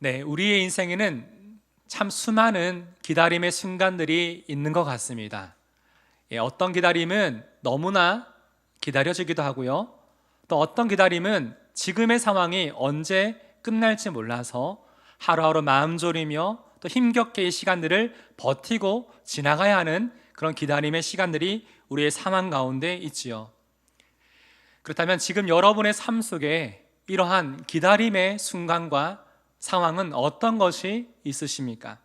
네, 우리의 인생에는 참 수많은 기다림의 순간들이 있는 것 같습니다. 어떤 기다림은 너무나 기다려지기도 하고요. 또 어떤 기다림은 지금의 상황이 언제 끝날지 몰라서 하루하루 마음 졸이며 또 힘겹게 이 시간들을 버티고 지나가야 하는 그런 기다림의 시간들이 우리의 상황 가운데 있지요. 그렇다면 지금 여러분의 삶 속에 이러한 기다림의 순간과 상황은 어떤 것이 있으십니까?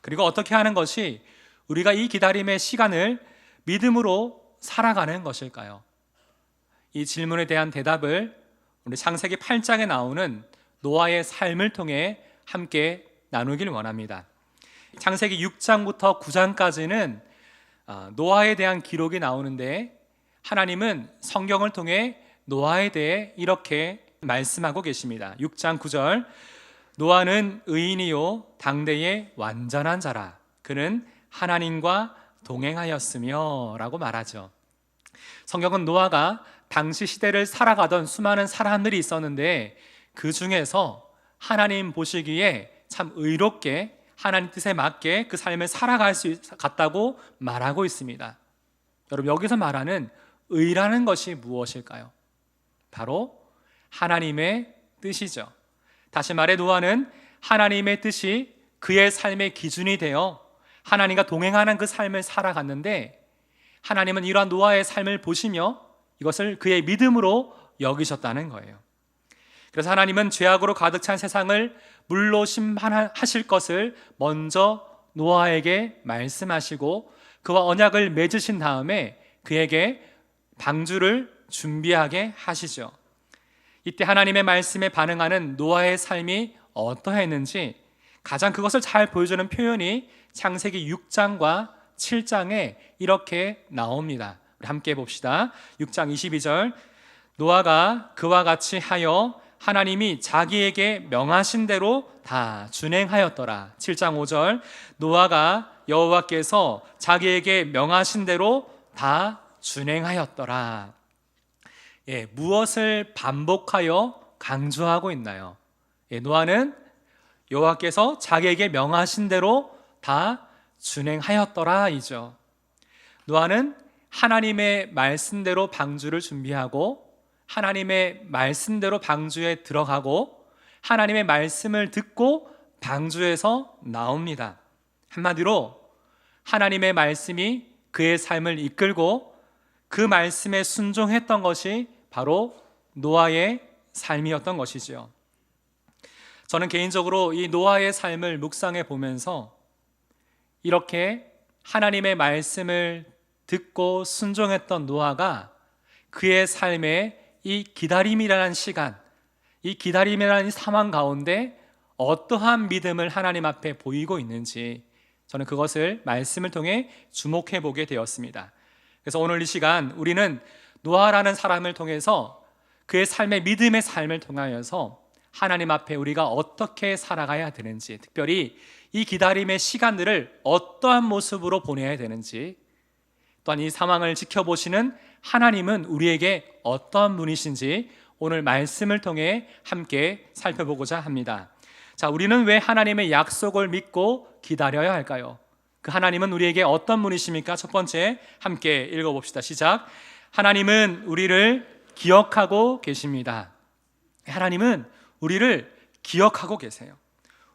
그리고 어떻게 하는 것이 우리가 이 기다림의 시간을 믿음으로 살아가는 것일까요? 이 질문에 대한 대답을 우리 창세기 8장에 나오는 노아의 삶을 통해 함께 나누길 원합니다. 창세기 6장부터 9장까지는 노아에 대한 기록이 나오는데, 하나님은 성경을 통해 노아에 대해 이렇게 말씀하고 계십니다. 6장 9절, 노아는 의인이요 당대의 완전한 자라. 그는 하나님과 동행하였으며 라고 말하죠. 성경은 노아가 당시 시대를 살아가던 수많은 사람들이 있었는데, 그 중에서 하나님 보시기에 참 의롭게 하나님 뜻에 맞게 그 삶을 살아갈 수 같다고 말하고 있습니다. 여러분, 여기서 말하는 의라는 것이 무엇일까요? 바로 하나님의 뜻이죠. 다시 말해 노아는 하나님의 뜻이 그의 삶의 기준이 되어 하나님과 동행하는 그 삶을 살아갔는데, 하나님은 이러한 노아의 삶을 보시며 이것을 그의 믿음으로 여기셨다는 거예요. 그래서 하나님은 죄악으로 가득 찬 세상을 물로 심판하실 것을 먼저 노아에게 말씀하시고 그와 언약을 맺으신 다음에 그에게 방주를 준비하게 하시죠. 이때 하나님의 말씀에 반응하는 노아의 삶이 어떠했는지 가장 그것을 잘 보여주는 표현이 창세기 6장과 7장에 이렇게 나옵니다. 우리 함께 봅시다. 6장 22절, 노아가 그와 같이 하여 하나님이 자기에게 명하신 대로 다 준행하였더라. 7장 5절, 노아가 여호와께서 자기에게 명하신 대로 다 준행하였더라. 무엇을 반복하여 강조하고 있나요? 노아는 여호와께서 자기에게 명하신 대로 다 준행하였더라 이죠. 노아는 하나님의 말씀대로 방주를 준비하고 하나님의 말씀대로 방주에 들어가고 하나님의 말씀을 듣고 방주에서 나옵니다. 한마디로 하나님의 말씀이 그의 삶을 이끌고 그 말씀에 순종했던 것이 바로 노아의 삶이었던 것이지요. 저는 개인적으로 이 노아의 삶을 묵상해 보면서 이렇게 하나님의 말씀을 듣고 순종했던 노아가 그의 삶에 이 기다림이라는 시간, 이 기다림이라는 상황 가운데 어떠한 믿음을 하나님 앞에 보이고 있는지 저는 그것을 말씀을 통해 주목해 보게 되었습니다. 그래서 오늘 이 시간 우리는 노아라는 사람을 통해서 그의 삶의 믿음의 삶을 통하여서 하나님 앞에 우리가 어떻게 살아가야 되는지, 특별히 이 기다림의 시간들을 어떠한 모습으로 보내야 되는지, 또한 이 상황을 지켜보시는 하나님은 우리에게 어떠한 분이신지 오늘 말씀을 통해 함께 살펴보고자 합니다. 자, 우리는 왜 하나님의 약속을 믿고 기다려야 할까요? 그 하나님은 우리에게 어떤 분이십니까? 첫 번째 함께 읽어봅시다. 시작. 하나님은 우리를 기억하고 계십니다. 하나님은 우리를 기억하고 계세요.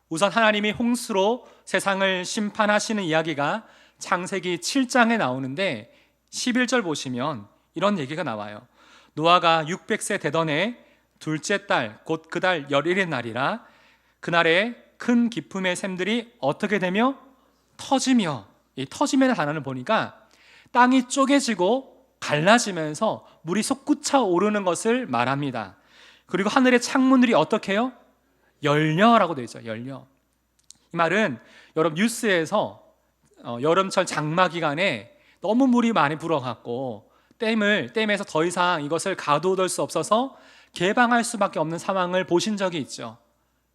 우선 하나님이 홍수로 세상을 심판하시는 이야기가 창세기 7장에 나오는데 11절 보시면 이런 얘기가 나와요. 노아가 600세 되던 해 둘째 달 곧 그 달 11일 날이라 그날에 큰 기품의 샘들이 어떻게 되며 터지며, 이 터짐이라는 단어를 보니까 땅이 쪼개지고 갈라지면서 물이 솟구쳐 오르는 것을 말합니다. 그리고 하늘의 창문들이 어떻게 해요? 열려라고 되어 있죠. 열려. 이 말은 여러분 뉴스에서 여름철 장마 기간에 너무 물이 많이 불어갖고 댐에서 더 이상 이것을 가둬둘 수 없어서 개방할 수밖에 없는 상황을 보신 적이 있죠.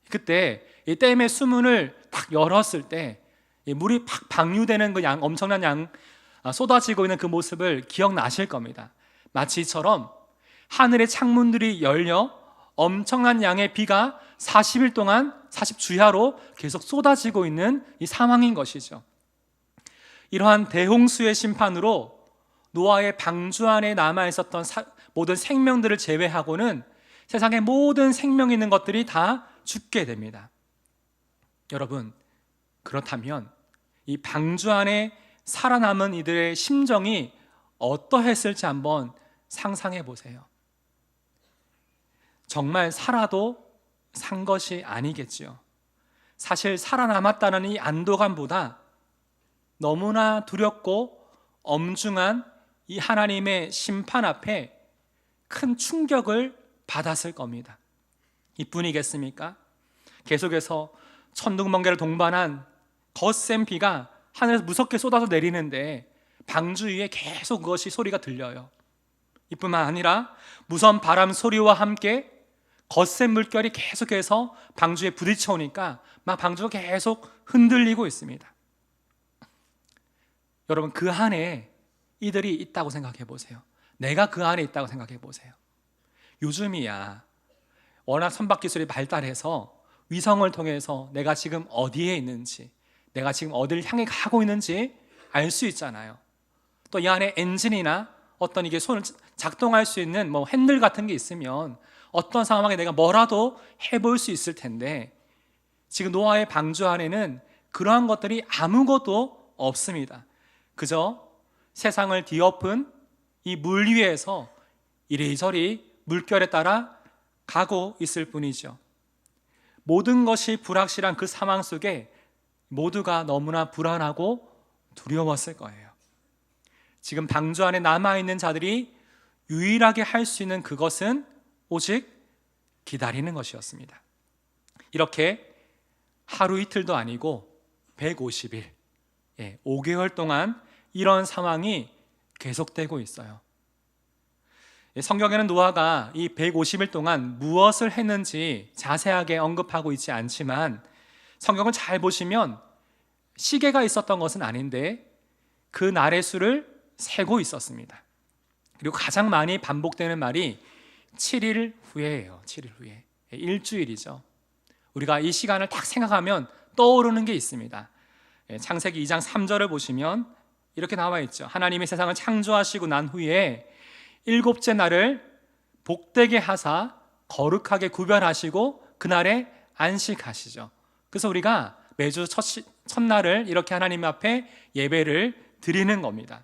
그때 이 댐의 수문을 딱 열었을 때 물이 팍 방류되는 그 엄청난 양 쏟아지고 있는 그 모습을 기억나실 겁니다. 마치 이처럼 하늘의 창문들이 열려 엄청난 양의 비가 40일 동안 40주야로 계속 쏟아지고 있는 이 상황인 것이죠. 이러한 대홍수의 심판으로 노아의 방주 안에 남아있었던 모든 생명들을 제외하고는 세상의 모든 생명 있는 것들이 다 죽게 됩니다. 여러분, 그렇다면 이 방주 안에 살아남은 이들의 심정이 어떠했을지 한번 상상해 보세요. 정말 살아도 산 것이 아니겠지요. 사실 살아남았다는 이 안도감보다 너무나 두렵고 엄중한 이 하나님의 심판 앞에 큰 충격을 받았을 겁니다. 이뿐이겠습니까? 계속해서 천둥번개를 동반한 거센 비가 하늘에서 무섭게 쏟아져 내리는데 방주 위에 계속 그것이 소리가 들려요. 이뿐만 아니라 무서운 바람 소리와 함께 거센 물결이 계속해서 방주에 부딪혀 오니까 막 방주가 계속 흔들리고 있습니다. 여러분, 그 안에 이들이 있다고 생각해 보세요. 내가 그 안에 있다고 생각해 보세요. 요즘이야 워낙 선박기술이 발달해서 위성을 통해서 내가 지금 어디에 있는지, 내가 지금 어디를 향해 가고 있는지 알 수 있잖아요. 또 이 안에 엔진이나 어떤 이게 손을 작동할 수 있는 핸들 같은 게 있으면 어떤 상황에 내가 뭐라도 해볼 수 있을 텐데, 지금 노아의 방주 안에는 그러한 것들이 아무것도 없습니다. 그저 세상을 뒤엎은 이 물 위에서 이리저리 물결에 따라 가고 있을 뿐이죠. 모든 것이 불확실한 그 상황 속에 모두가 너무나 불안하고 두려웠을 거예요. 지금 방주 안에 남아있는 자들이 유일하게 할 수 있는 그것은 오직 기다리는 것이었습니다. 이렇게 하루 이틀도 아니고 150일, 5개월 동안 이런 상황이 계속되고 있어요. 성경에는 노아가 이 150일 동안 무엇을 했는지 자세하게 언급하고 있지 않지만, 성경을 잘 보시면 시계가 있었던 것은 아닌데 그 날의 수를 세고 있었습니다. 그리고 가장 많이 반복되는 말이 7일 후에예요. 7일 후에. 일주일이죠. 우리가 이 시간을 딱 생각하면 떠오르는 게 있습니다. 창세기 2장 3절을 보시면 이렇게 나와 있죠. 하나님이 세상을 창조하시고 난 후에 일곱째 날을 복되게 하사 거룩하게 구별하시고 그날에 안식하시죠. 그래서 우리가 매주 첫날을 이렇게 하나님 앞에 예배를 드리는 겁니다.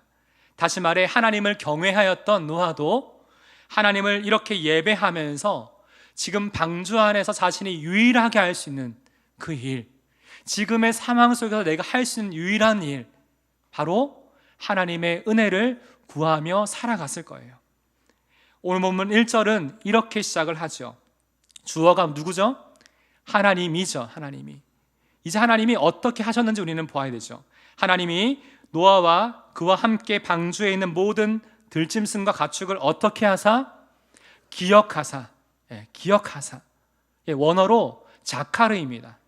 다시 말해 하나님을 경외하였던 노아도 하나님을 이렇게 예배하면서 지금 방주 안에서 자신이 유일하게 할 수 있는 그 일, 지금의 상황 속에서 내가 할 수 있는 유일한 일, 바로 하나님의 은혜를 구하며 살아갔을 거예요. 오늘 본문 1절은 이렇게 시작을 하죠. 주어가 누구죠? 하나님이죠. 하나님이. 이제 하나님이 어떻게 하셨는지 우리는 보아야 되죠. 하나님이 노아와 그와 함께 방주에 있는 모든 들짐승과 가축을 어떻게 하사? 기억하사. 기억하사. 원어로 자카르입니다.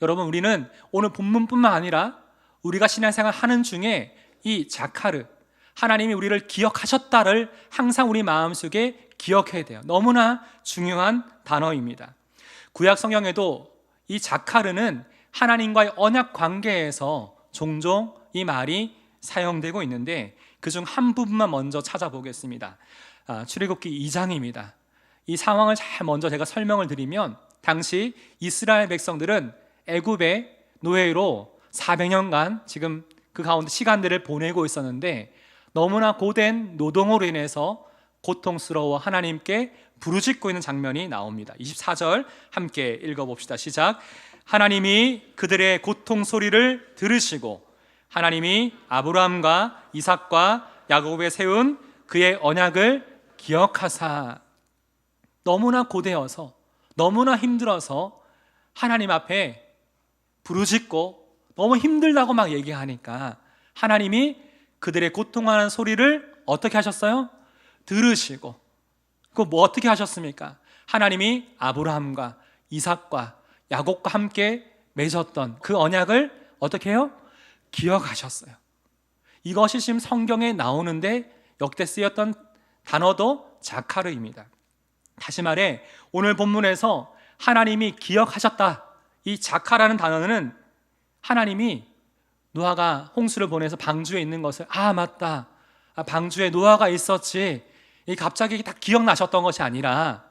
여러분, 우리는 오늘 본문뿐만 아니라 우리가 신앙생활 하는 중에 이 자카르, 하나님이 우리를 기억하셨다를 항상 우리 마음속에 기억해야 돼요. 너무나 중요한 단어입니다. 구약 성경에도 이 자카르는 하나님과의 언약 관계에서 종종 이 말이 사용되고 있는데, 그중 한 부분만 먼저 찾아보겠습니다. 출애굽기 2장입니다. 이 상황을 잘 먼저 제가 설명을 드리면, 당시 이스라엘 백성들은 애굽의 노예로 400년간 지금 그 가운데 시간들을 보내고 있었는데, 너무나 고된 노동으로 인해서 고통스러워 하나님께 부르짖고 있는 장면이 나옵니다. 24절 함께 읽어봅시다. 시작. 하나님이 그들의 고통 소리를 들으시고 하나님이 아브라함과 이삭과 야곱에 세운 그의 언약을 기억하사. 너무나 고되어서, 너무나 힘들어서 하나님 앞에 부르짖고 너무 힘들다고 막 얘기하니까 하나님이 그들의 고통하는 소리를 어떻게 하셨어요? 들으시고. 그 어떻게 하셨습니까? 하나님이 아브라함과 이삭과 야곱과 함께 맺었던 그 언약을 어떻게 해요? 기억하셨어요. 이것이 지금 성경에 나오는데 역대 쓰였던 단어도 자카르입니다. 다시 말해 오늘 본문에서 하나님이 기억하셨다. 이 자카라는 단어는 하나님이 노아가 홍수를 보내서 방주에 있는 것을 맞다. 방주에 노아가 있었지. 이 갑자기 딱 기억나셨던 것이 아니라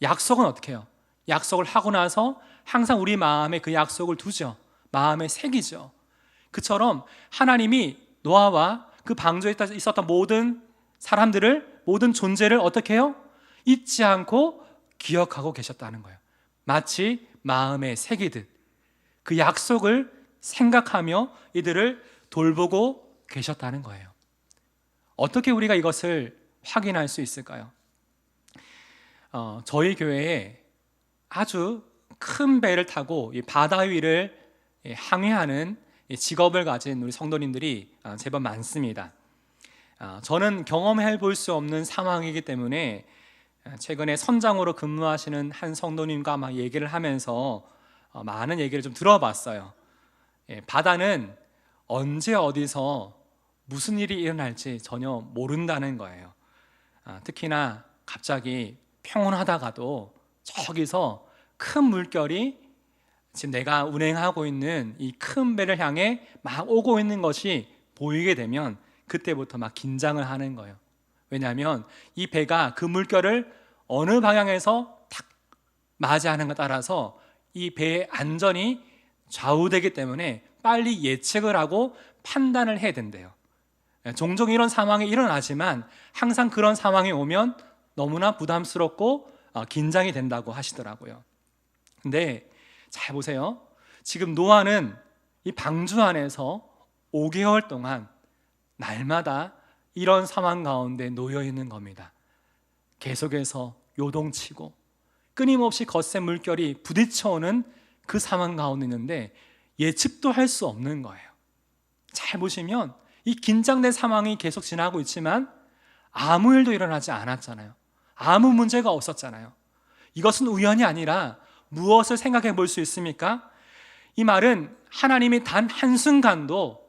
약속은 어떻게 해요? 약속을 하고 나서 항상 우리 마음에 그 약속을 두죠. 마음에 새기죠. 그처럼 하나님이 노아와 그 방주에 있었던 모든 사람들을, 모든 존재를 어떻게 해요? 잊지 않고 기억하고 계셨다는 거예요. 마치 마음에 새기듯 그 약속을 생각하며 이들을 돌보고 계셨다는 거예요. 어떻게 우리가 이것을 확인할 수 있을까요? 저희 교회에 아주 큰 배를 타고 이 바다 위를 항해하는 직업을 가진 우리 성도님들이 제법 많습니다. 저는 경험해 볼 수 없는 상황이기 때문에 최근에 선장으로 근무하시는 한 성도님과 막 얘기를 하면서 많은 얘기를 좀 들어봤어요. 바다는 언제 어디서 무슨 일이 일어날지 전혀 모른다는 거예요. 특히나 갑자기 평온하다가도 저기서 큰 물결이 지금 내가 운행하고 있는 이 큰 배를 향해 막 오고 있는 것이 보이게 되면 그때부터 막 긴장을 하는 거예요. 왜냐하면 이 배가 그 물결을 어느 방향에서 탁 맞이하는 것에 따라서 이 배의 안전이 좌우되기 때문에 빨리 예측을 하고 판단을 해야 된대요. 종종 이런 상황이 일어나지만 항상 그런 상황이 오면 너무나 부담스럽고 긴장이 된다고 하시더라고요. 근데 잘 보세요. 지금 노아는 이 방주 안에서 5개월 동안 날마다 이런 상황 가운데 놓여 있는 겁니다. 계속해서 요동치고 끊임없이 거센 물결이 부딪혀오는 그 상황 가운데 있는데 예측도 할 수 없는 거예요. 잘 보시면 이 긴장된 상황이 계속 지나고 있지만 아무 일도 일어나지 않았잖아요. 아무 문제가 없었잖아요. 이것은 우연이 아니라 무엇을 생각해 볼 수 있습니까? 이 말은 하나님이 단 한순간도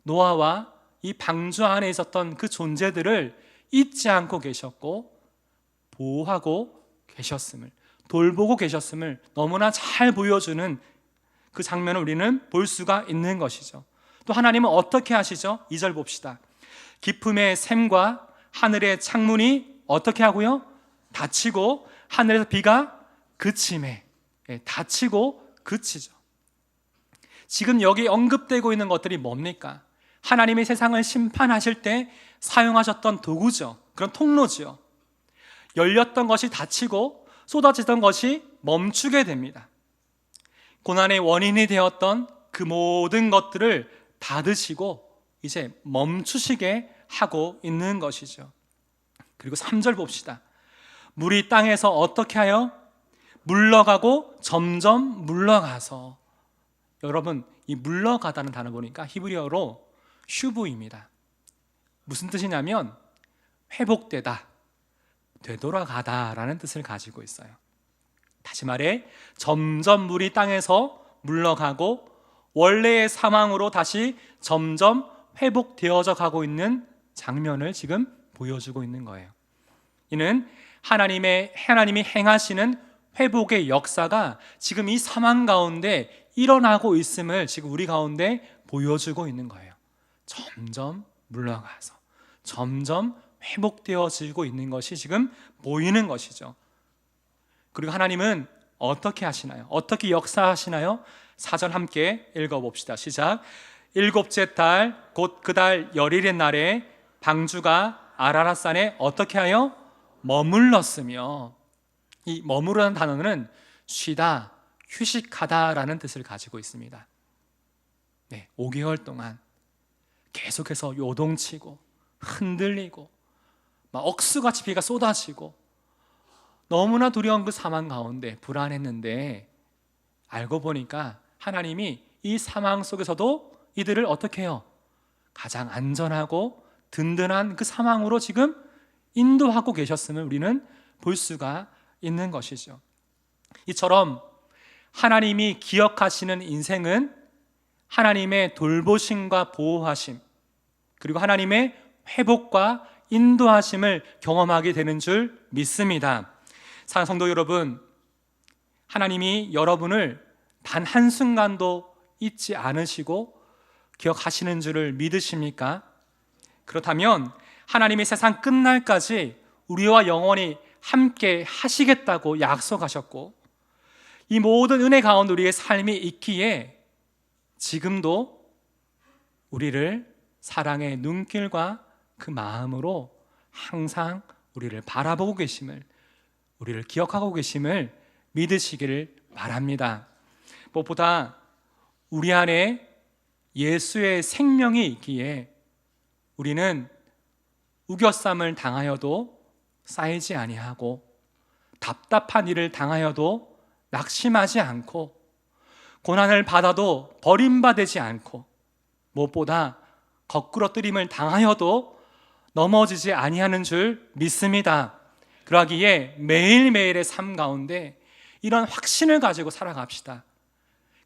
노아와 이 방주 안에 있었던 그 존재들을 잊지 않고 계셨고 보호하고 계셨음을, 돌보고 계셨음을 너무나 잘 보여주는 그 장면을 우리는 볼 수가 있는 것이죠. 또 하나님은 어떻게 하시죠? 2절 봅시다. 깊음의 샘과 하늘의 창문이 어떻게 하고요? 닫히고 하늘에서 비가 그침에, 닫히고 그치죠. 지금 여기 언급되고 있는 것들이 뭡니까? 하나님이 세상을 심판하실 때 사용하셨던 도구죠. 그런 통로죠. 열렸던 것이 닫히고 쏟아지던 것이 멈추게 됩니다. 고난의 원인이 되었던 그 모든 것들을 닫으시고 이제 멈추시게 하고 있는 것이죠. 그리고 3절 봅시다. 물이 땅에서 어떻게 하여? 물러가고 점점 물러가서. 여러분, 이 물러가다는 단어 보니까 히브리어로 슈브입니다. 무슨 뜻이냐면 회복되다, 되돌아가다라는 뜻을 가지고 있어요. 다시 말해 점점 물이 땅에서 물러가고 원래의 상황으로 다시 점점 회복되어져 가고 있는 장면을 지금 보여주고 있는 거예요. 이는 하나님이 행하시는 회복의 역사가 지금 이 상황 가운데 일어나고 있음을 지금 우리 가운데 보여주고 있는 거예요. 점점 물러가서 점점 회복되어지고 있는 것이 지금 보이는 것이죠. 그리고 하나님은 어떻게 하시나요? 어떻게 역사하시나요? 4절 함께 읽어봅시다. 시작. 일곱째 달 곧 그 달 열일의 날에 방주가 아라랏산에 어떻게 하여? 머물렀으며. 이 머무르는 단어는 쉬다, 휴식하다라는 뜻을 가지고 있습니다. 5개월 동안 계속해서 요동치고 흔들리고 막 억수같이 비가 쏟아지고 너무나 두려운 그 상황 가운데 불안했는데 알고 보니까 하나님이 이 상황 속에서도 이들을 어떻게 해요? 가장 안전하고 든든한 그 상황으로 지금 인도하고 계셨음을 우리는 볼 수가 있는 것이죠. 이처럼 하나님이 기억하시는 인생은 하나님의 돌보심과 보호하심, 그리고 하나님의 회복과 인도하심을 경험하게 되는 줄 믿습니다. 사랑하는 성도 여러분, 하나님이 여러분을 단 한순간도 잊지 않으시고 기억하시는 줄을 믿으십니까? 그렇다면 하나님이 세상 끝날까지 우리와 영원히 함께 하시겠다고 약속하셨고, 이 모든 은혜 가운데 우리의 삶이 있기에 지금도 우리를 사랑의 눈길과 그 마음으로 항상 우리를 바라보고 계심을, 우리를 기억하고 계심을 믿으시기를 바랍니다. 무엇보다 우리 안에 예수의 생명이 있기에 우리는 우겨쌈을 당하여도 쌓이지 아니하고, 답답한 일을 당하여도 낙심하지 않고, 고난을 받아도 버림받지 않고, 무엇보다 거꾸러뜨림을 당하여도 넘어지지 아니하는 줄 믿습니다. 그러기에 매일매일의 삶 가운데 이런 확신을 가지고 살아갑시다.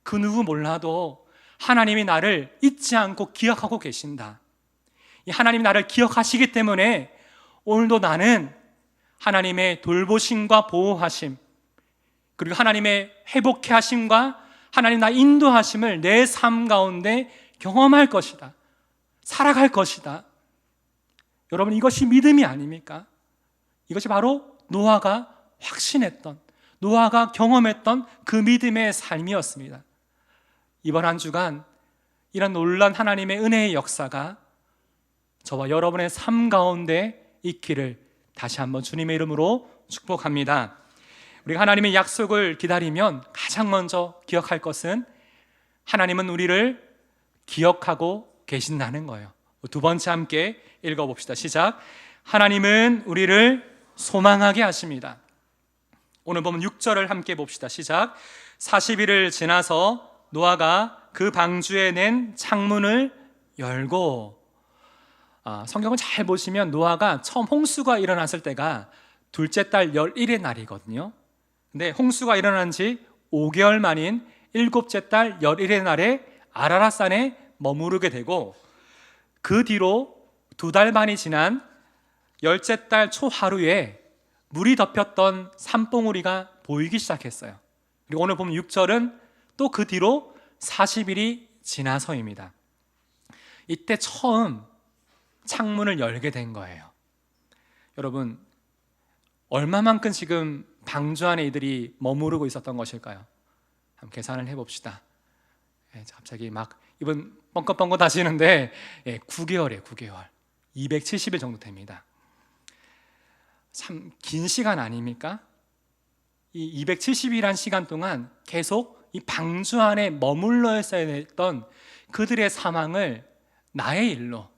그 누구 몰라도 하나님이 나를 잊지 않고 기억하고 계신다. 이 하나님이 나를 기억하시기 때문에 오늘도 나는 하나님의 돌보심과 보호하심, 그리고 하나님의 회복케 하심과 하나님 나 인도하심을 내 삶 가운데 경험할 것이다. 살아갈 것이다. 여러분, 이것이 믿음이 아닙니까? 이것이 바로 노아가 확신했던, 노아가 경험했던 그 믿음의 삶이었습니다. 이번 한 주간 이런 놀라운 하나님의 은혜의 역사가 저와 여러분의 삶 가운데 있기를 다시 한번 주님의 이름으로 축복합니다. 우리가 하나님의 약속을 기다리면 가장 먼저 기억할 것은 하나님은 우리를 기억하고 계신다는 거예요. 두 번째 함께 읽어봅시다. 시작. 하나님은 우리를 소망하게 하십니다. 오늘 보면 6절을 함께 봅시다. 시작. 40일을 지나서 노아가 그 방주에 낸 창문을 열고, 성경을 잘 보시면 노아가 처음 홍수가 일어났을 때가 둘째 달 11일의 날이거든요. 근데 홍수가 일어난 지 5개월 만인 일곱째 달 11일의 날에 아라랏산에 머무르게 되고, 그 뒤로 2달 반이 지난 열째 달 초하루에 물이 덮였던 산봉우리가 보이기 시작했어요. 그리고 오늘 보면 6절은 또 그 뒤로 40일이 지나서입니다. 이때 처음 창문을 열게 된 거예요. 여러분, 얼마만큼 지금 방주 안에 이들이 머무르고 있었던 것일까요? 한번 계산을 해봅시다. 갑자기 막 입은 뻥긋뻥긋 하시는데 9개월이에요. 9개월 270일 정도 됩니다. 참 긴 시간 아닙니까? 이 270일이란 시간 동안 계속 이 방주 안에 머물러 있어야 했던 그들의 사망을 나의 일로,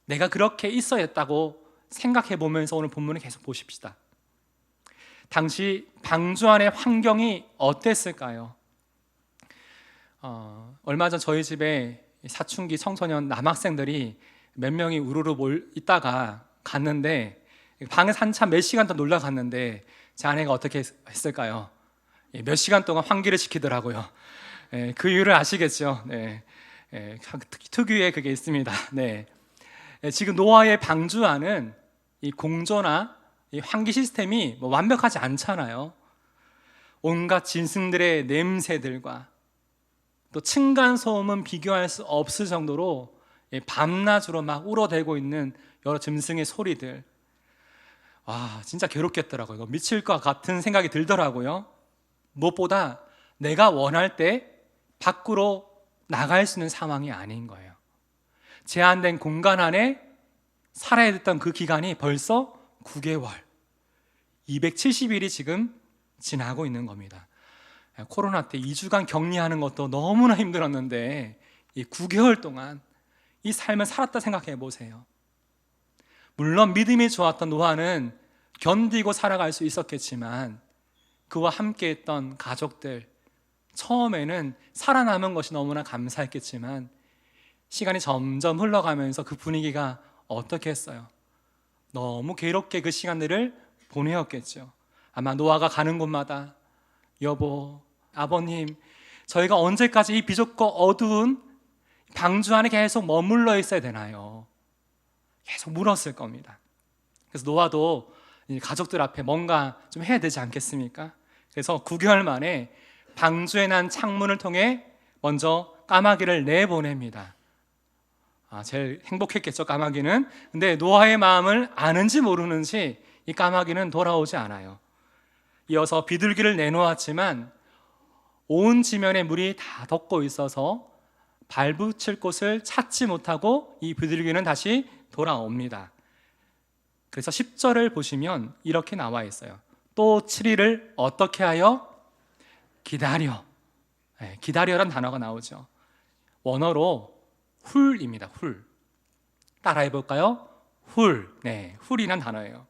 내가 그렇게 있어야 했다고 생각해 보면서 오늘 본문을 계속 보십시다. 당시 방주 안의 환경이 어땠을까요? 얼마 전 저희 집에 사춘기 청소년 남학생들이 몇 명이 우르르 있다가 갔는데, 방에서 한참 몇 시간 더 놀러 갔는데 제 아내가 어떻게 했을까요? 몇 시간 동안 환기를 시키더라고요. 그 이유를 아시겠죠? 특유의 그게 있습니다. 지금 노아의 방주 안은 이 공조나 이 환기 시스템이 완벽하지 않잖아요. 온갖 짐승들의 냄새들과 또 층간 소음은 비교할 수 없을 정도로 밤낮으로 막 울어대고 있는 여러 짐승의 소리들, 진짜 괴롭겠더라고요. 이거 미칠 것 같은 생각이 들더라고요. 무엇보다 내가 원할 때 밖으로 나갈 수 있는 상황이 아닌 거예요. 제한된 공간 안에 살아야 됐던 그 기간이 벌써 9개월 270일이 지금 지나고 있는 겁니다. 코로나 때 2주간 격리하는 것도 너무나 힘들었는데 이 9개월 동안 이 삶을 살았다 생각해 보세요. 물론 믿음이 좋았던 노아는 견디고 살아갈 수 있었겠지만 그와 함께 했던 가족들, 처음에는 살아남은 것이 너무나 감사했겠지만 시간이 점점 흘러가면서 그 분위기가 어떻게 했어요? 너무 괴롭게 그 시간들을 보내었겠죠. 아마 노아가 가는 곳마다 여보, 아버님, 저희가 언제까지 이 비좁고 어두운 방주 안에 계속 머물러 있어야 되나요? 계속 물었을 겁니다. 그래서 노아도 가족들 앞에 뭔가 좀 해야 되지 않겠습니까? 그래서 9개월 만에 방주에 난 창문을 통해 먼저 까마귀를 내보냅니다. 제일 행복했겠죠, 까마귀는. 근데 노아의 마음을 아는지 모르는지 이 까마귀는 돌아오지 않아요. 이어서 비둘기를 내놓았지만 온 지면에 물이 다 덮고 있어서 발붙일 곳을 찾지 못하고 이 비둘기는 다시 돌아옵니다. 그래서 10절을 보시면 이렇게 나와 있어요. 또 7일을 어떻게 하여? 기다려. 기다려란 단어가 나오죠. 원어로 훌입니다. 훌. 따라해 볼까요? 훌. 훌이란 단어예요.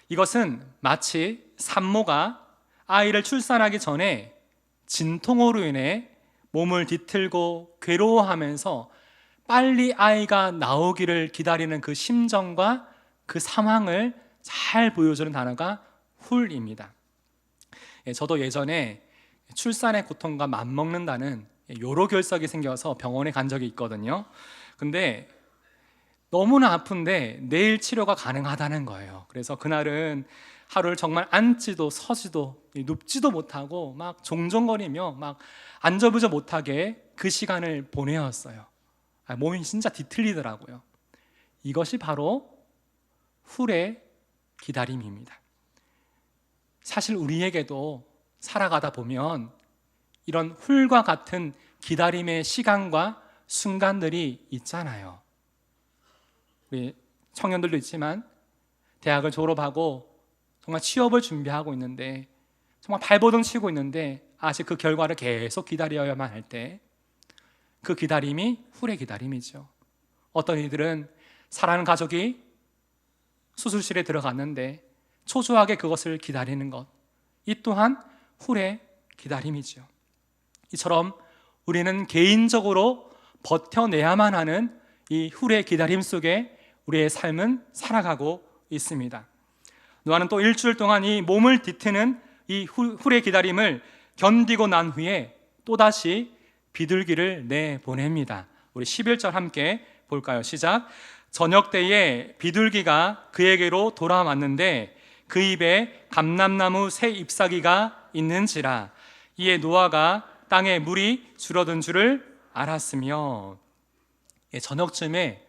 이것은 마치 산모가 아이를 출산하기 전에 진통으로 인해 몸을 뒤틀고 괴로워하면서 빨리 아이가 나오기를 기다리는 그 심정과 그 상황을 잘 보여주는 단어가 훌입니다. 저도 예전에 출산의 고통과 맞먹는다는 요로결석이 생겨서 병원에 간 적이 있거든요. 근데 너무나 아픈데 내일 치료가 가능하다는 거예요. 그래서 그날은 하루를 정말 앉지도 서지도 눕지도 못하고 막 종종거리며 막 앉아보지 못하게 그 시간을 보내었어요. 몸이 진짜 뒤틀리더라고요. 이것이 바로 훌의 기다림입니다. 사실 우리에게도 살아가다 보면 이런 훌과 같은 기다림의 시간과 순간들이 있잖아요. 우리 청년들도 있지만 대학을 졸업하고 정말 취업을 준비하고 있는데 정말 발버둥 치고 있는데 아직 그 결과를 계속 기다려야만 할 때 그 기다림이 훌의 기다림이죠. 어떤 이들은 사랑하는 가족이 수술실에 들어갔는데 초조하게 그것을 기다리는 것, 이 또한 훌의 기다림이죠. 이처럼 우리는 개인적으로 버텨내야만 하는 이 훌의 기다림 속에 우리의 삶은 살아가고 있습니다. 노아는 또 일주일 동안 이 몸을 뒤트는 이 훌의 기다림을 견디고 난 후에 또다시 비둘기를 내보냅니다. 우리 11절 함께 볼까요? 시작. 저녁 때에 비둘기가 그에게로 돌아왔는데 그 입에 감람나무 새 잎사귀가 있는지라. 이에 노아가 땅에 물이 줄어든 줄을 알았으며. 저녁쯤에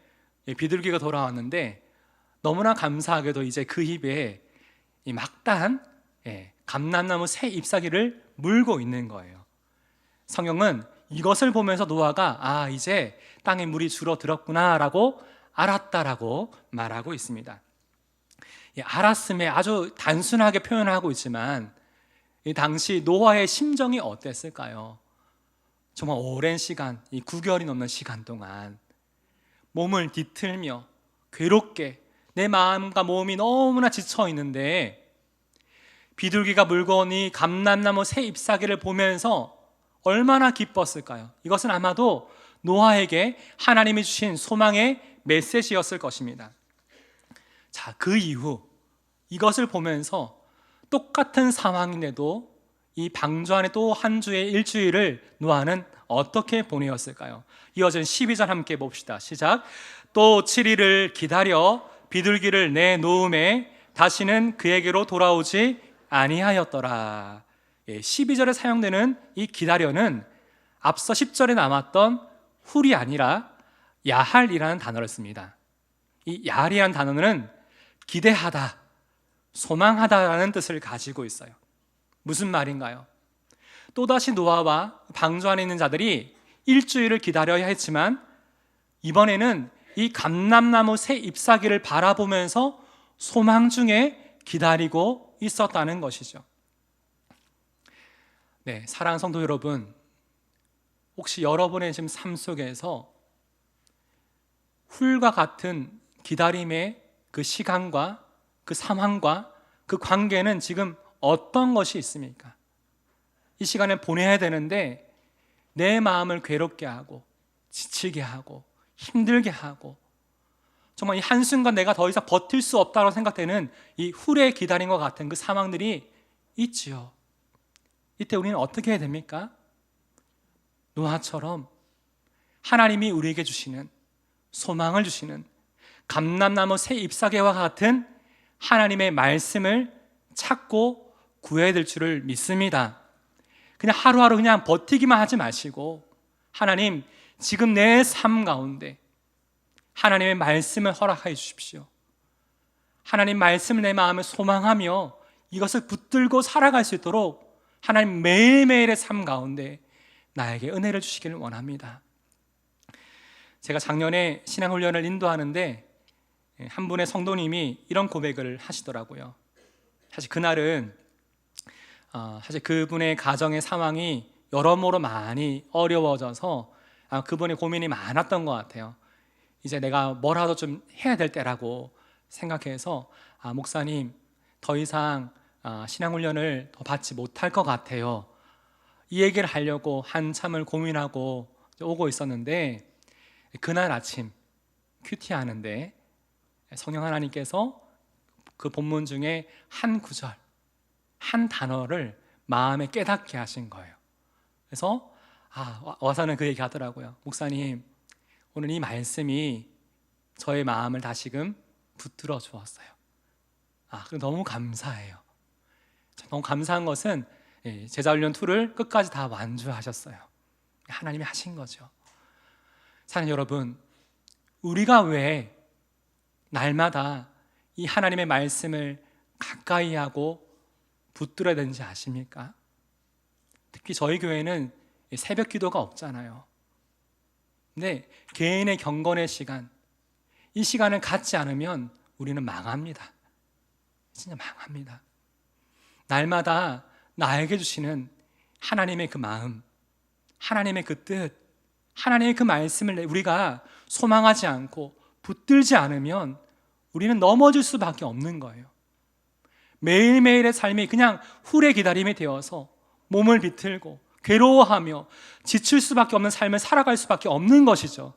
비둘기가 돌아왔는데 너무나 감사하게도 이제 그 입에 이 막다한 감람나무 새 잎사귀를 물고 있는 거예요. 성경은 이것을 보면서 노아가 이제 땅에 물이 줄어들었구나 라고 알았다라고 말하고 있습니다. 알았음에 아주 단순하게 표현하고 있지만 이 당시 노아의 심정이 어땠을까요? 정말 오랜 시간, 이 9개월이 넘는 시간 동안 몸을 뒤틀며 괴롭게 내 마음과 몸이 너무나 지쳐 있는데 비둘기가 물고 온 이 감람나무 새 잎사귀를 보면서 얼마나 기뻤을까요? 이것은 아마도 노아에게 하나님이 주신 소망의 메시지였을 것입니다. 자, 그 이후 이것을 보면서 똑같은 상황인데도 이 방주 안에 또 한 주의 일주일을 노아는 어떻게 보내었을까요? 이어진 12절 함께 봅시다. 시작. 또 7일을 기다려 비둘기를 내놓음에 다시는 그에게로 돌아오지 아니하였더라. 12절에 사용되는 이 기다려는 앞서 10절에 남았던 훌이 아니라 야할이라는 단어를 씁니다. 이 야할이라는 단어는 기대하다, 소망하다라는 뜻을 가지고 있어요. 무슨 말인가요? 또다시 노아와 방주 안에 있는 자들이 일주일을 기다려야 했지만 이번에는 이 감람나무 새 잎사귀를 바라보면서 소망 중에 기다리고 있었다는 것이죠. 네, 사랑하는 성도 여러분, 혹시 여러분의 지금 삶 속에서 훌과 같은 기다림의 그 시간과 그 상황과 그 관계는 지금 어떤 것이 있습니까? 이 시간을 보내야 되는데 내 마음을 괴롭게 하고 지치게 하고 힘들게 하고 정말 이 한순간 내가 더 이상 버틸 수 없다고 생각되는 이 훌의 기다림과 같은 그 상황들이 있지요. 이때 우리는 어떻게 해야 됩니까? 노아처럼 하나님이 우리에게 주시는 소망을 주시는 감람나무 새 잎사귀와 같은 하나님의 말씀을 찾고 구해야 될 줄을 믿습니다. 그냥 하루하루 그냥 버티기만 하지 마시고 하나님, 지금 내 삶 가운데 하나님의 말씀을 허락하여 주십시오. 하나님 말씀을 내 마음에 소망하며 이것을 붙들고 살아갈 수 있도록 하나님 매일매일의 삶 가운데 나에게 은혜를 주시기를 원합니다. 제가 작년에 신앙훈련을 인도하는데 한 분의 성도님이 이런 고백을 하시더라고요. 사실 그날은 사실 그분의 가정의 상황이 여러모로 많이 어려워져서 그분의 고민이 많았던 것 같아요. 이제 내가 뭐라도 좀 해야 될 때라고 생각해서 목사님, 더 이상 신앙훈련을 더 받지 못할 것 같아요. 이 얘기를 하려고 한참을 고민하고 오고 있었는데 그날 아침 큐티 하는데 성령 하나님께서 그 본문 중에 한 구절, 한 단어를 마음에 깨닫게 하신 거예요. 그래서 와서는 그 얘기 하더라고요. 목사님, 오늘 이 말씀이 저의 마음을 다시금 붙들어 주었어요. 너무 감사해요. 너무 감사한 것은 제자훈련 2를 끝까지 다 완주하셨어요. 하나님이 하신 거죠. 사랑하는 여러분, 우리가 왜 날마다 이 하나님의 말씀을 가까이 하고 붙들어야 되는지 아십니까? 특히 저희 교회는 새벽 기도가 없잖아요. 근데 개인의 경건의 시간, 이 시간을 갖지 않으면 우리는 망합니다. 진짜 망합니다. 날마다 나에게 주시는 하나님의 그 마음, 하나님의 그 뜻, 하나님의 그 말씀을 우리가 소망하지 않고 붙들지 않으면 우리는 넘어질 수밖에 없는 거예요. 매일매일의 삶이 그냥 훌의 기다림이 되어서 몸을 비틀고 괴로워하며 지칠 수밖에 없는 삶을 살아갈 수밖에 없는 것이죠.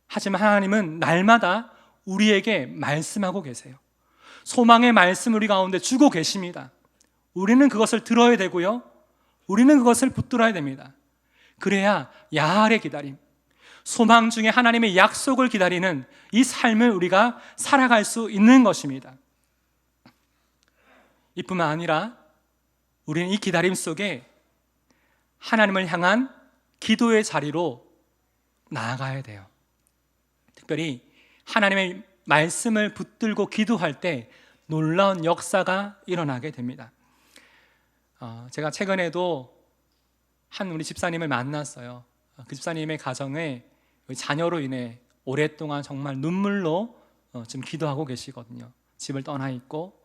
하지만 하나님은 날마다 우리에게 말씀하고 계세요. 소망의 말씀 우리 가운데 주고 계십니다. 우리는 그것을 들어야 되고요, 우리는 그것을 붙들어야 됩니다. 그래야 야할의 기다림, 소망 중에 하나님의 약속을 기다리는 이 삶을 우리가 살아갈 수 있는 것입니다. 이뿐만 아니라 우리는 이 기다림 속에 하나님을 향한 기도의 자리로 나아가야 돼요. 특별히 하나님의 말씀을 붙들고 기도할 때 놀라운 역사가 일어나게 됩니다. 제가 최근에도 한 우리 집사님을 만났어요. 그 집사님의 가정에 자녀로 인해 오랫동안 정말 눈물로 지금 기도하고 계시거든요. 집을 떠나 있고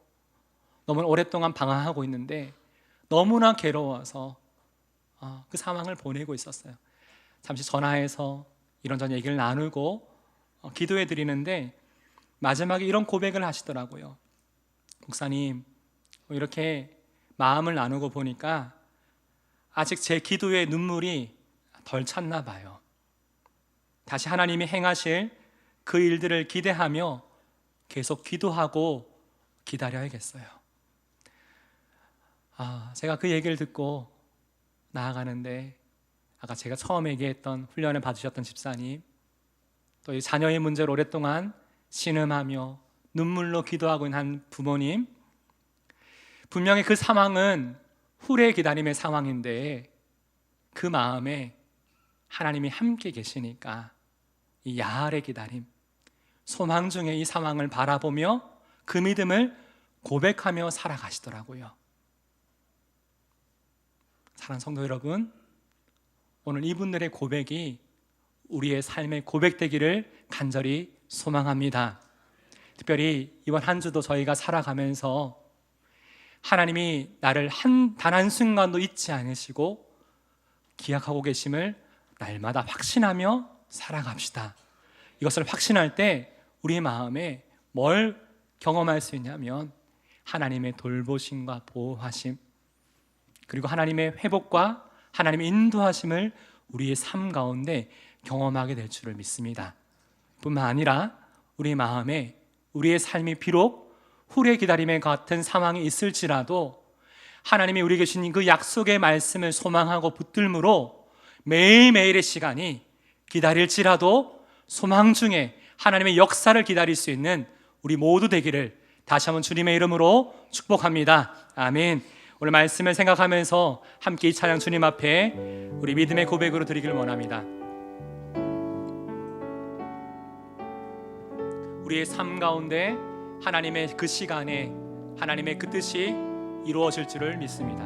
너무 오랫동안 방황하고 있는데 너무나 괴로워서 그 상황을 보내고 있었어요. 잠시 전화해서 이런저런 얘기를 나누고 기도해 드리는데 마지막에 이런 고백을 하시더라고요. 목사님, 이렇게 마음을 나누고 보니까 아직 제 기도의 눈물이 덜 찼나 봐요. 다시 하나님이 행하실 그 일들을 기대하며 계속 기도하고 기다려야겠어요. 제가 그 얘기를 듣고 나아가는데 아까 제가 처음 얘기했던 훈련을 받으셨던 집사님, 또 이 자녀의 문제로 오랫동안 신음하며 눈물로 기도하고 있는 한 부모님, 분명히 그 상황은 훌의 기다림의 상황인데 그 마음에 하나님이 함께 계시니까 이 야할의 기다림, 소망 중에 이 상황을 바라보며 그 믿음을 고백하며 살아가시더라고요. 사랑하는 성도 여러분, 오늘 이분들의 고백이 우리의 삶의 고백되기를 간절히 소망합니다. 특별히 이번 한 주도 저희가 살아가면서 하나님이 나를 단 한순간도 잊지 않으시고 기약하고 계심을 날마다 확신하며 살아갑시다. 이것을 확신할 때 우리 마음에 뭘 경험할 수 있냐면 하나님의 돌보심과 보호하심, 그리고 하나님의 회복과 하나님의 인도하심을 우리의 삶 가운데 경험하게 될 줄을 믿습니다. 뿐만 아니라 우리 마음에 우리의 삶이 비록 훌의 기다림에 같은 상황이 있을지라도 하나님이 우리에게 주신 그 약속의 말씀을 소망하고 붙들므로 매일매일의 시간이 기다릴지라도 소망 중에 하나님의 역사를 기다릴 수 있는 우리 모두 되기를 다시 한번 주님의 이름으로 축복합니다. 아멘. 오늘 말씀을 생각하면서 함께 이 찬양 주님 앞에 우리 믿음의 고백으로 드리길 원합니다. 우리의 삶 가운데 하나님의 그 시간에 하나님의 그 뜻이 이루어질 줄을 믿습니다.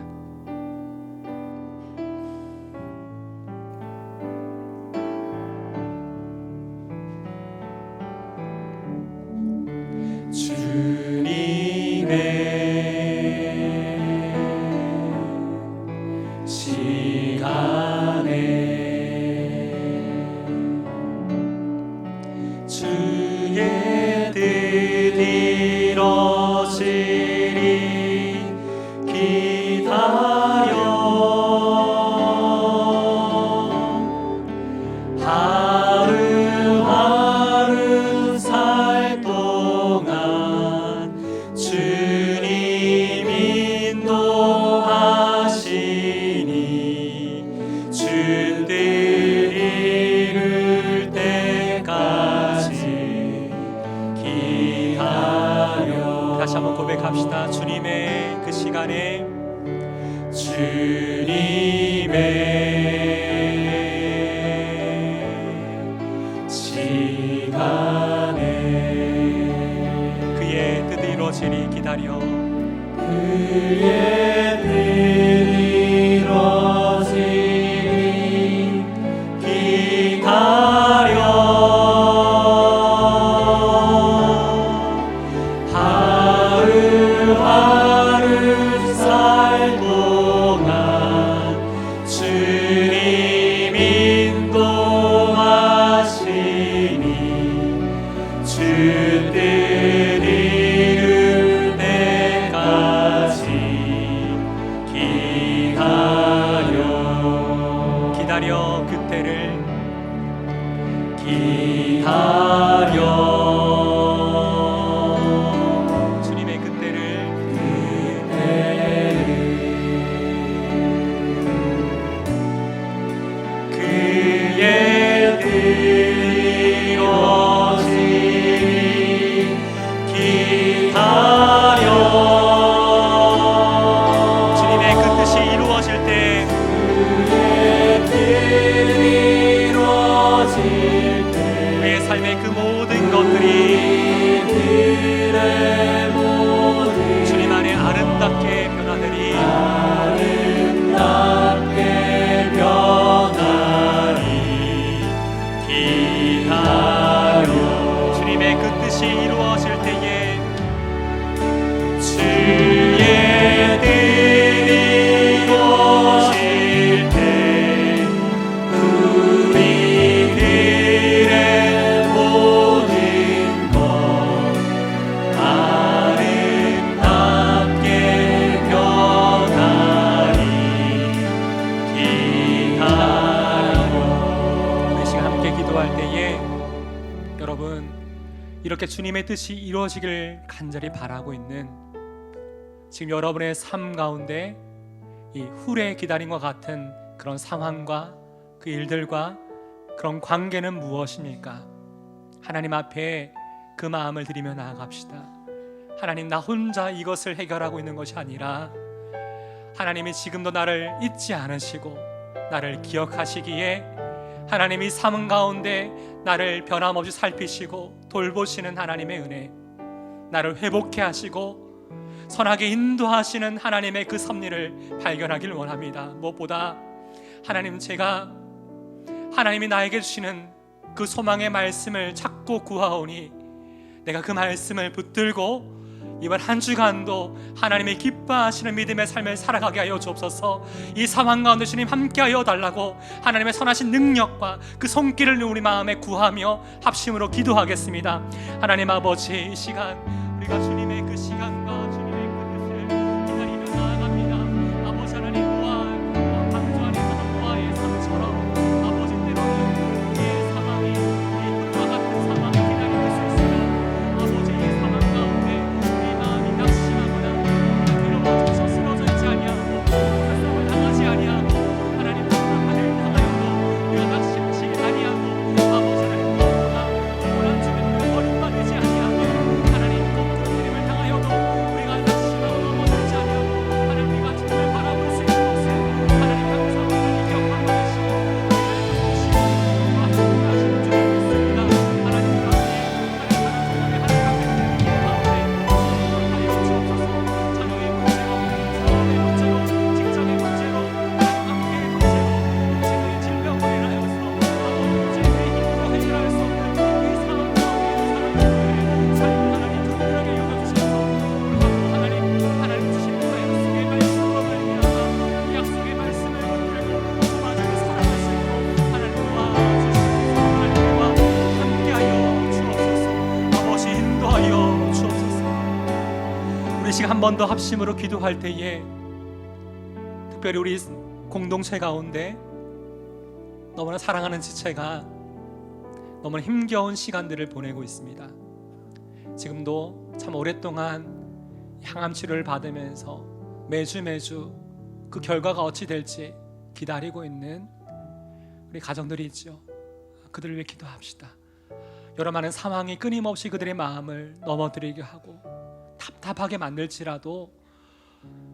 주님의 시간에 주의 뜻 이루어지리 기다려 하루하루 살 동안 주님 인도하시니 주 뜻 이룰 때까지 기다려. 다시 한번 고백합시다. 주님의 그 시간에 주님의 시간에 그의 뜻이 이루어지리 기다려 그의 뜻 이루어지리 기다려 하루하루 살 동안 주님 인도하시니 주 뜻 이룰 때까지 기다려 그때를 기다려 주님의 그때를 그의 뜻 이루어지리 기다려 주님의 그 뜻이 이루어질 때 그의 뜻 이루어질 때 우리의 삶의 그 모든 것들이 주님 안에 아름답게 변하리리 아름답게 변하리 기다려 주님의 그 뜻이 이루어질 때에 주의 뜻 이루어질 때 우리들의 모든 것 아름답게 변하리 기다려. 우리 시간 함께 기도할 때에 여러분 이렇게 주님의 뜻이 이루어지길 간절히 바라고 있는 지금 여러분의 삶 가운데 이 후레 기다림과 같은 그런 상황과 그 일들과 그런 관계는 무엇입니까? 하나님 앞에 그 마음을 드리며 나아갑시다. 하나님, 나 혼자 이것을 해결하고 있는 것이 아니라 하나님이 지금도 나를 잊지 않으시고 나를 기억하시기에 하나님이 삶 가운데 나를 변함없이 살피시고 돌보시는 하나님의 은혜, 나를 회복해 하시고 선하게 인도하시는 하나님의 그 섭리를 발견하길 원합니다. 무엇보다 하나님, 제가 하나님이 나에게 주시는 그 소망의 말씀을 찾고 구하오니 내가 그 말씀을 붙들고 이번 한 주간도 하나님의 기뻐하시는 믿음의 삶을 살아가게 하여 주옵소서. 이 상황 가운데 주님 함께하여 달라고 하나님의 선하신 능력과 그 손길을 우리 마음에 구하며 합심으로 기도하겠습니다. 하나님 아버지, 이 시간 우리가 주님의 그 시간과 주님의 그 뜻을 기다리며 나아갑니다. 아버지 하나님, 방주 안에 사는 노아의 삶처럼 아버지 때로는 우리의 상황이 이들과 같은 상황을 기다리고 있습니다. 아버지, 이 상황 가운데 우리 마음이 낙심하거나 괴로워져서 쓰러져 있지 아니하고 불쌍을 당하지 아니하고 하나님 하늘 향하여도 우리가 낙심치지 아니하고 아버지 하나님 무엇보다 원한 주님을 버림받지 아니하며 하나님 꼭 그 이름을 향하여 한 번 더 합심으로 기도할 때에 특별히 우리 공동체 가운데 너무나 사랑하는 지체가 너무나 힘겨운 시간들을 보내고 있습니다. 지금도 참 오랫동안 항암 치료를 받으면서 매주 그 결과가 어찌 될지 기다리고 있는 우리 가정들이 있죠. 그들을 위해 기도합시다. 여러 많은 상황이 끊임없이 그들의 마음을 넘어뜨리게 하고 답답하게 만들지라도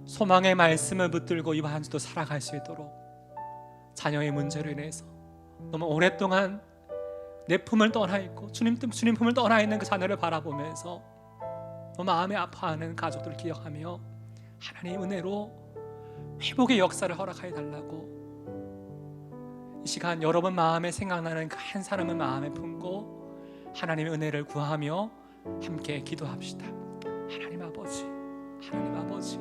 소망의 말씀을 붙들고 이번 한 주도 살아갈 수 있도록 자녀의 문제로 인해서 너무 오랫동안 내 품을 떠나 있고 주님 품을 떠나 있는 그 자녀를 바라보면서 너무 마음이 아파하는 가족들을 기억하며 하나님의 은혜로 회복의 역사를 허락하여 달라고 이 시간 여러분 마음에 생각나는 그 한 사람의 마음에 품고 하나님의 은혜를 구하며 함께 기도합시다. 하나님 아버지, 하나님 아버지,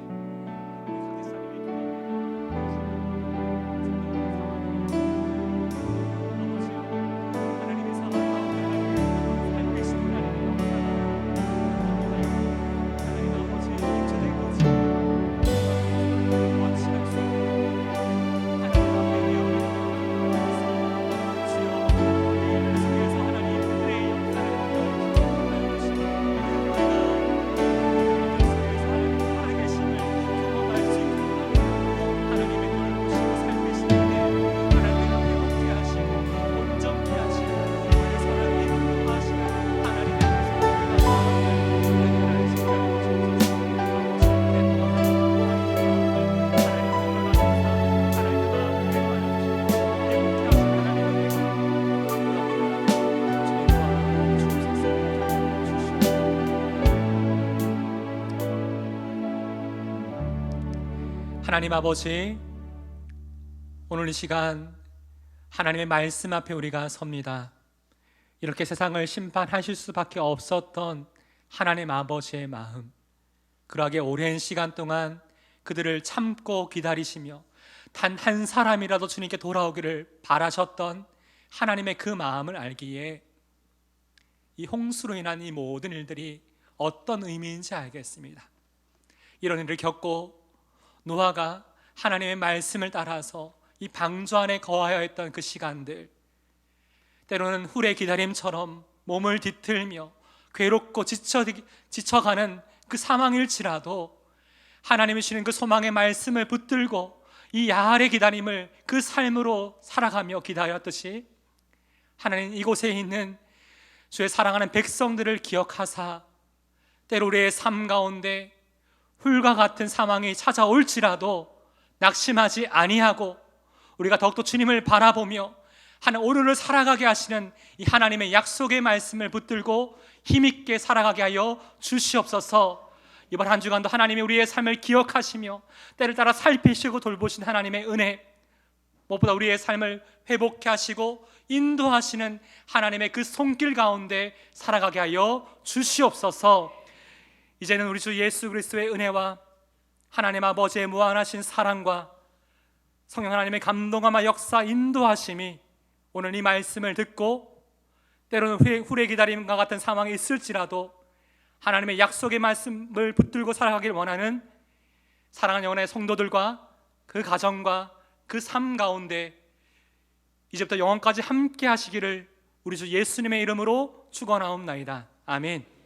하나님 아버지, 오늘 이 시간 하나님의 말씀 앞에 우리가 섭니다. 이렇게 세상을 심판하실 수밖에 없었던 하나님 아버지의 마음, 그러하게 오랜 시간 동안 그들을 참고 기다리시며 단 한 사람이라도 주님께 돌아오기를 바라셨던 하나님의 그 마음을 알기에 이 홍수로 인한 이 모든 일들이 어떤 의미인지 알겠습니다. 이런 일을 겪고 노아가 하나님의 말씀을 따라서 이 방주 안에 거하여 했던 그 시간들, 때로는 훌의 기다림처럼 몸을 뒤틀며 괴롭고 지쳐가는 그 상황일지라도 하나님이 주시는 그 소망의 말씀을 붙들고 이 야알의 기다림을 그 삶으로 살아가며 기다렸듯이 하나님 이곳에 있는 주의 사랑하는 백성들을 기억하사 때로 우리의 삶 가운데 훌과 같은 상황이 찾아올지라도 낙심하지 아니하고 우리가 더욱더 주님을 바라보며 오늘을 살아가게 하시는 이 하나님의 약속의 말씀을 붙들고 힘있게 살아가게 하여 주시옵소서. 이번 한 주간도 하나님이 우리의 삶을 기억하시며 때를 따라 살피시고 돌보신 하나님의 은혜, 무엇보다 우리의 삶을 회복케 하시고 인도하시는 하나님의 그 손길 가운데 살아가게 하여 주시옵소서. 이제는 우리 주 예수 그리스도의 은혜와 하나님 아버지의 무한하신 사랑과 성령 하나님의 감동함과 역사 인도하심이 오늘 이 말씀을 듣고 때로는 후회 기다림과 같은 상황이 있을지라도 하나님의 약속의 말씀을 붙들고 살아가길 원하는 사랑하는 영혼의 성도들과 그 가정과 그 삶 가운데 이제부터 영원까지 함께 하시기를 우리 주 예수님의 이름으로 축원하옵나이다. 아멘.